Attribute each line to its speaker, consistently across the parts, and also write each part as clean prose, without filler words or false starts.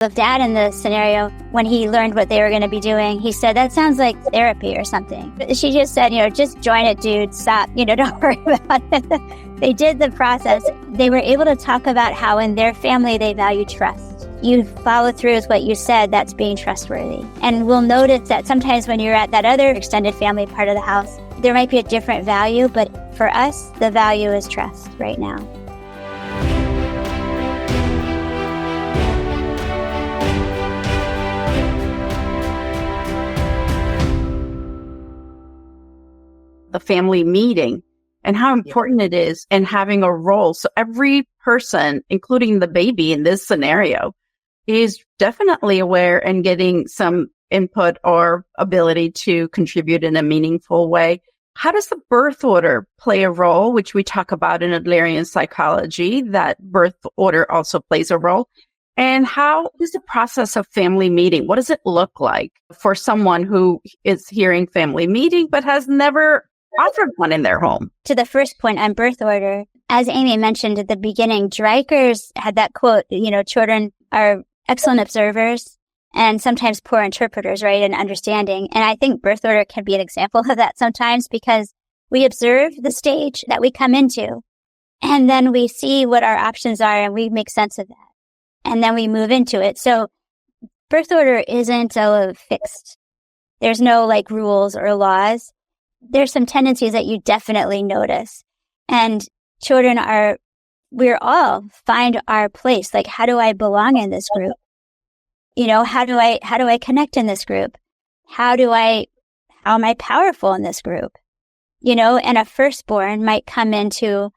Speaker 1: The dad in the scenario, when he learned what they were going to be doing, he said, that sounds like therapy or something. She just said, just join it, dude. Stop. Don't worry about it. They did the process. They were able to talk about how in their family they value trust. You follow through with what you said, that's being trustworthy. And we'll notice that sometimes when you're at that other extended family part of the house, there might be a different value, but for us, the value is trust right now.
Speaker 2: The family meeting and how important it is and having a role. So every person, including the baby in this scenario, is definitely aware and getting some input or ability to contribute in a meaningful way. How does the birth order play a role, which we talk about in Adlerian psychology, that birth order also plays a role? And how is the process of family meeting? What does it look like for someone who is hearing family meeting but has never offered one in their home?
Speaker 1: To the first point on birth order, as Amy mentioned at the beginning, Dreikers had that quote, children are excellent observers and sometimes poor interpreters, right, and understanding. And I think birth order can be an example of that sometimes because we observe the stage that we come into and then we see what our options are and we make sense of that. And then we move into it. So birth order isn't fixed. There's no rules or laws. There's some tendencies that you definitely notice. And children we're all find our place. How do I belong in this group? How do I connect in this group? How am I powerful in this group? And a firstborn might come into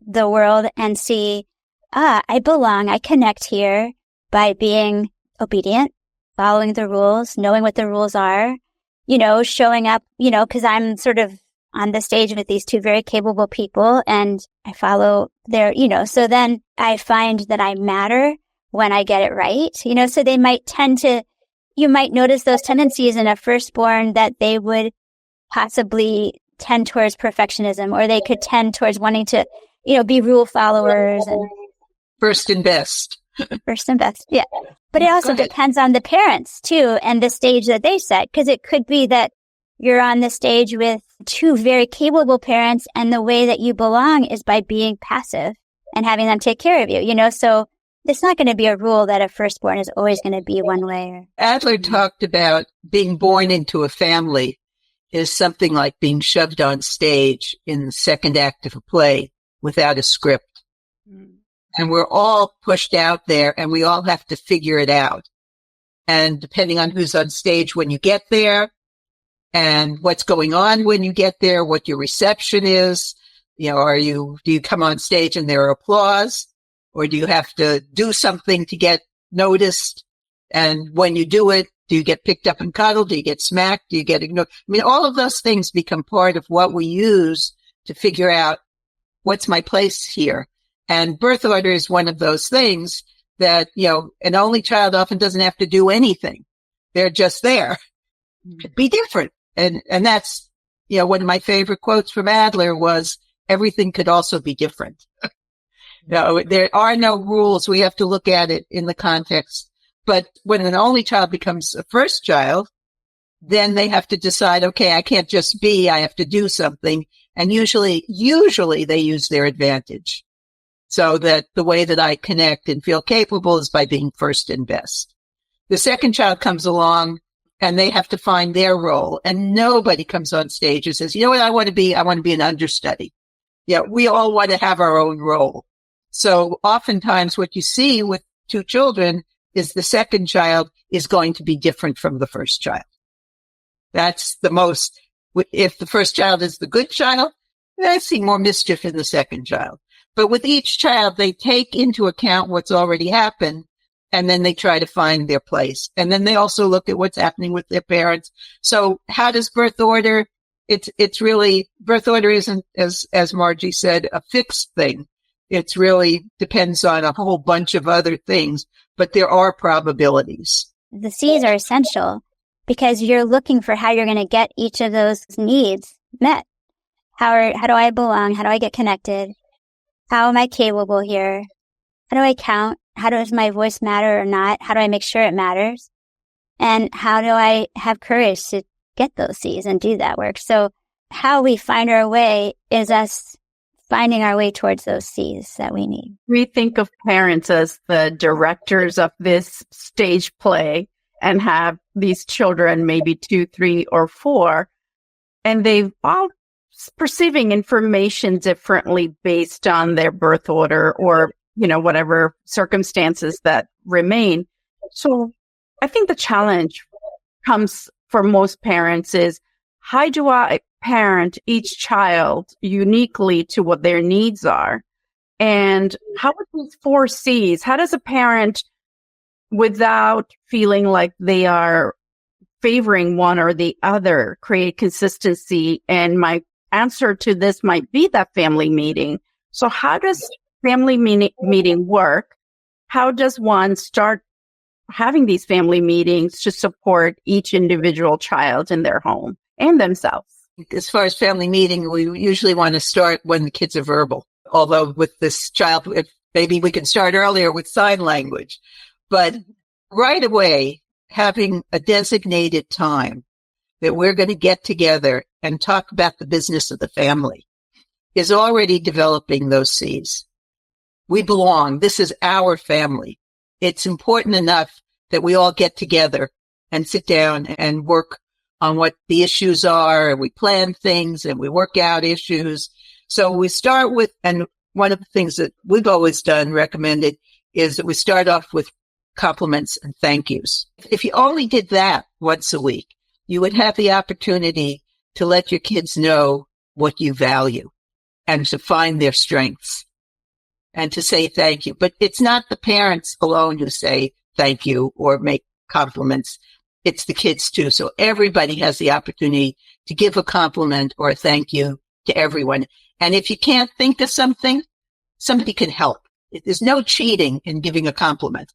Speaker 1: the world and see, I belong, I connect here by being obedient, following the rules, knowing what the rules are, showing up, because I'm sort of on the stage with these two very capable people and I follow their, so then I find that I matter when I get it right, so they might you might notice those tendencies in a firstborn that they would possibly tend towards perfectionism, or they could tend towards wanting to, be rule followers and
Speaker 3: first and best.
Speaker 1: First and best, yeah. But it also depends on the parents, too, and the stage that they set, because it could be that you're on the stage with two very capable parents, and the way that you belong is by being passive and having them take care of you, so it's not going to be a rule that a firstborn is always going to be one way.
Speaker 3: Adler talked about being born into a family is something like being shoved on stage in the second act of a play without a script. And we're all pushed out there and we all have to figure it out. And depending on who's on stage when you get there and what's going on when you get there, what your reception is, do you come on stage and there are applause, or do you have to do something to get noticed? And when you do it, do you get picked up and cuddled? Do you get smacked? Do you get ignored? All of those things become part of what we use to figure out what's my place here. And birth order is one of those things that, an only child often doesn't have to do anything. They're just there. Be different. And that's, one of my favorite quotes from Adler was, everything could also be different. There are no rules. We have to look at it in the context. But when an only child becomes a first child, then they have to decide, okay, I can't just be, I have to do something. And usually they use their advantage. So that the way that I connect and feel capable is by being first and best. The second child comes along and they have to find their role. And nobody comes on stage and says, you know what I want to be? I want to be an understudy. We all want to have our own role. So oftentimes what you see with two children is the second child is going to be different from the first child. That's the most, if the first child is the good child, I see more mischief in the second child. But with each child, they take into account what's already happened, and then they try to find their place. And then they also look at what's happening with their parents. So how does birth order? It's really, birth order isn't, as Margie said, a fixed thing. It's really depends on a whole bunch of other things, but there are probabilities.
Speaker 1: The C's are essential because you're looking for how you're going to get each of those needs met. How do I belong? How do I get connected? How am I capable here? How do I count? How does my voice matter or not? How do I make sure it matters? And how do I have courage to get those C's and do that work? So how we find our way is us finding our way towards those C's that we need.
Speaker 2: We think of parents as the directors of this stage play and have these children, maybe 2, 3, or 4, and they've all perceiving information differently based on their birth order or, whatever circumstances that remain. So I think the challenge comes for most parents is, how do I parent each child uniquely to what their needs are? And how are these 4 C's? How does a parent, without feeling like they are favoring one or the other, create consistency? And my answer to this might be that family meeting. So how does family meeting work? How does one start having these family meetings to support each individual child in their home and themselves?
Speaker 3: As far as family meeting, we usually want to start when the kids are verbal. Although with this child, maybe we can start earlier with sign language. But right away, having a designated time that we're going to get together and talk about the business of the family is already developing those C's. We belong. This is our family. It's important enough that we all get together and sit down and work on what the issues are, and we plan things and we work out issues. So we start with, and one of the things that we've always recommended, is that we start off with compliments and thank yous. If you only did that once a week, you would have the opportunity to let your kids know what you value and to find their strengths and to say thank you. But it's not the parents alone who say thank you or make compliments. It's the kids too. So everybody has the opportunity to give a compliment or a thank you to everyone. And if you can't think of something, somebody can help. There's no cheating in giving a compliment.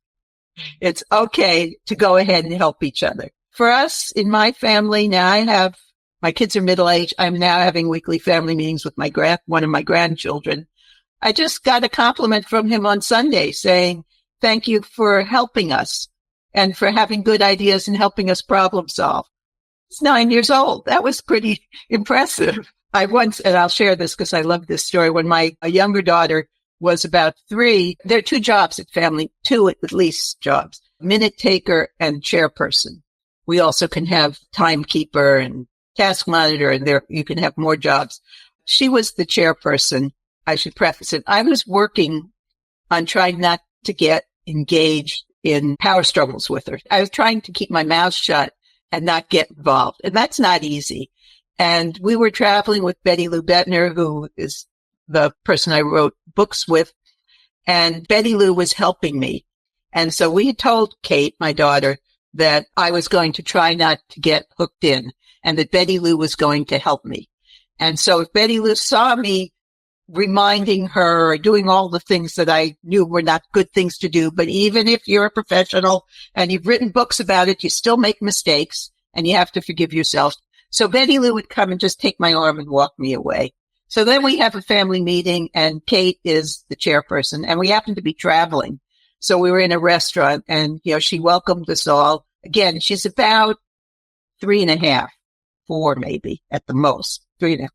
Speaker 3: It's okay to go ahead and help each other. For us, in my family, now my kids are middle-aged. I'm now having weekly family meetings with one of my grandchildren. I just got a compliment from him on Sunday saying, thank you for helping us and for having good ideas and helping us problem solve. He's 9 years old. That was pretty impressive. And I'll share this because I love this story. When my younger daughter was about 3, there are 2 jobs at family, 2 at least jobs, minute taker and chairperson. We also can have timekeeper and task monitor, and you can have more jobs. She was the chairperson. I should preface it. I was working on trying not to get engaged in power struggles with her. I was trying to keep my mouth shut and not get involved. And that's not easy. And we were traveling with Betty Lou Bettner, who is the person I wrote books with. And Betty Lou was helping me. And so we had told Kate, my daughter, that I was going to try not to get hooked in and that Betty Lou was going to help me. And so if Betty Lou saw me reminding her or doing all the things that I knew were not good things to do, but even if you're a professional and you've written books about it, you still make mistakes and you have to forgive yourself. So Betty Lou would come and just take my arm and walk me away. So then we have a family meeting and Kate is the chairperson and we happened to be traveling. So we were in a restaurant and, she welcomed us all. Again, she's about 3.5, 4 maybe at the most, 3.5.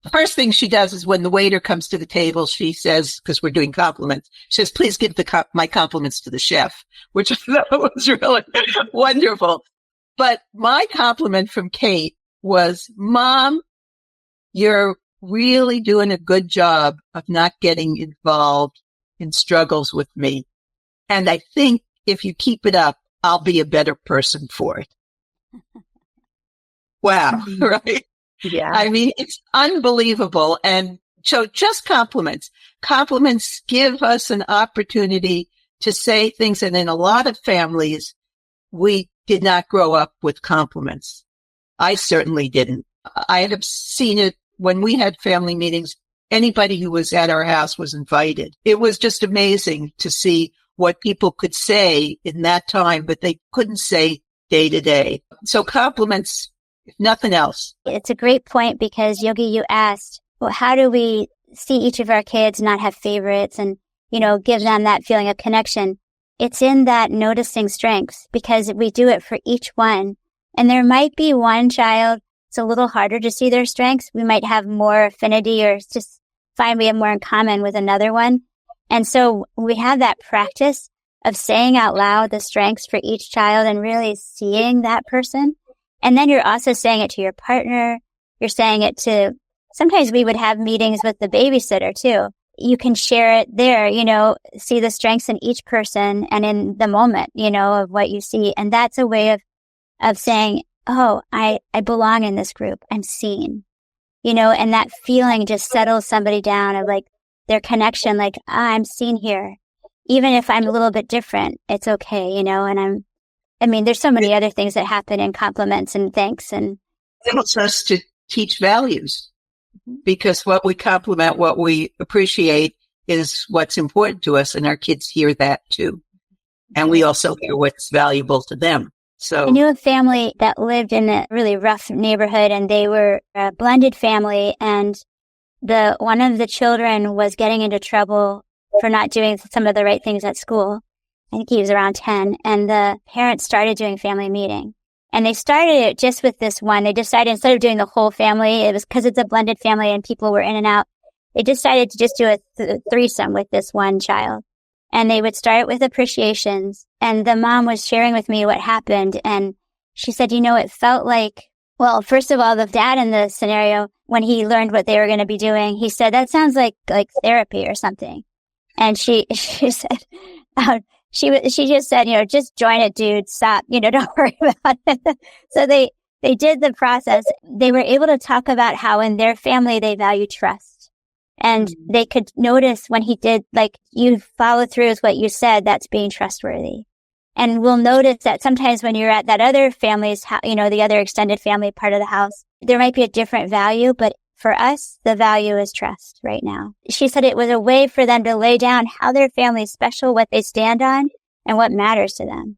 Speaker 3: The first thing she does is when the waiter comes to the table, she says, because we're doing compliments, she says, please give my compliments to the chef, which I thought was really wonderful. But my compliment from Kate was, Mom, you're really doing a good job of not getting involved in struggles with me. And I think if you keep it up, I'll be a better person for it. Wow, right?
Speaker 2: Yeah.
Speaker 3: I mean, it's unbelievable. And so just compliments. Compliments give us an opportunity to say things. And in a lot of families, we did not grow up with compliments. I certainly didn't. I have seen it when we had family meetings. Anybody who was at our house was invited. It was just amazing to see what people could say in that time, but they couldn't say day to day. So compliments, if nothing else.
Speaker 1: It's a great point because, Yogi, you asked, well, how do we see each of our kids not have favorites? And give them that feeling of connection. It's in that noticing strengths, because we do it for each one. And there might be one child, it's a little harder to see their strengths. We might have more affinity or just find we have more in common with another one. And so we have that practice of saying out loud the strengths for each child and really seeing that person. And then you're also saying it to your partner. You're saying it to, sometimes we would have meetings with the babysitter too. You can share it there, see the strengths in each person and in the moment, of what you see. And that's a way of saying, oh, I belong in this group. I'm seen, and that feeling just settles somebody down of like their connection, like, I'm seen here. Even if I'm a little bit different, it's okay, and there's so many other things that happen in compliments and thanks. And
Speaker 3: it helps us to teach values, because what we compliment, what we appreciate is what's important to us. And our kids hear that too. And we also hear what's valuable to them. So
Speaker 1: I knew a family that lived in a really rough neighborhood, and they were a blended family, and one of the children was getting into trouble for not doing some of the right things at school. I think he was around 10, and the parents started doing family meeting. And they started it just with this one. They decided instead of doing the whole family, it was because it's a blended family and people were in and out. They decided to just do a threesome with this one child. And they would start with appreciations. And the mom was sharing with me what happened. And she said, it felt like, well, first of all, the dad in the scenario, when he learned what they were going to be doing, he said, that sounds like therapy or something. And she said, she just said, just join it, dude. Stop. Don't worry about it. So they did the process. They were able to talk about how in their family they value trust. And they could notice when he did, like, you follow through with what you said, that's being trustworthy. And we'll notice that sometimes when you're at that other family's, the other extended family part of the house, there might be a different value, but for us, the value is trust right now. She said it was a way for them to lay down how their family is special, what they stand on, and what matters to them.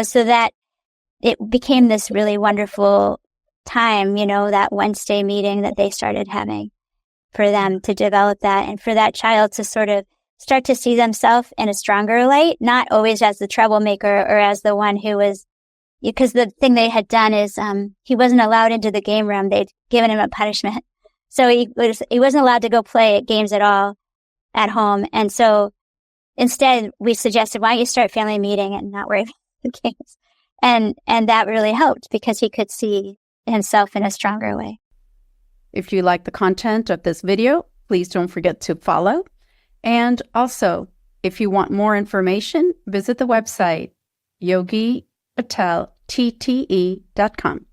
Speaker 1: So that it became this really wonderful time, that Wednesday meeting that they started having for them to develop that, and for that child to sort of start to see themselves in a stronger light, not always as the troublemaker or as the one who was, because the thing they had done is he wasn't allowed into the game room. They'd given him a punishment. So he wasn't allowed to go play at games at all at home. And so instead we suggested, why don't you start family meeting and not worry about the games? And that really helped, because he could see himself in a stronger way.
Speaker 4: If you like the content of this video, please don't forget to follow. And also, if you want more information, visit the website, yogipateltte.com.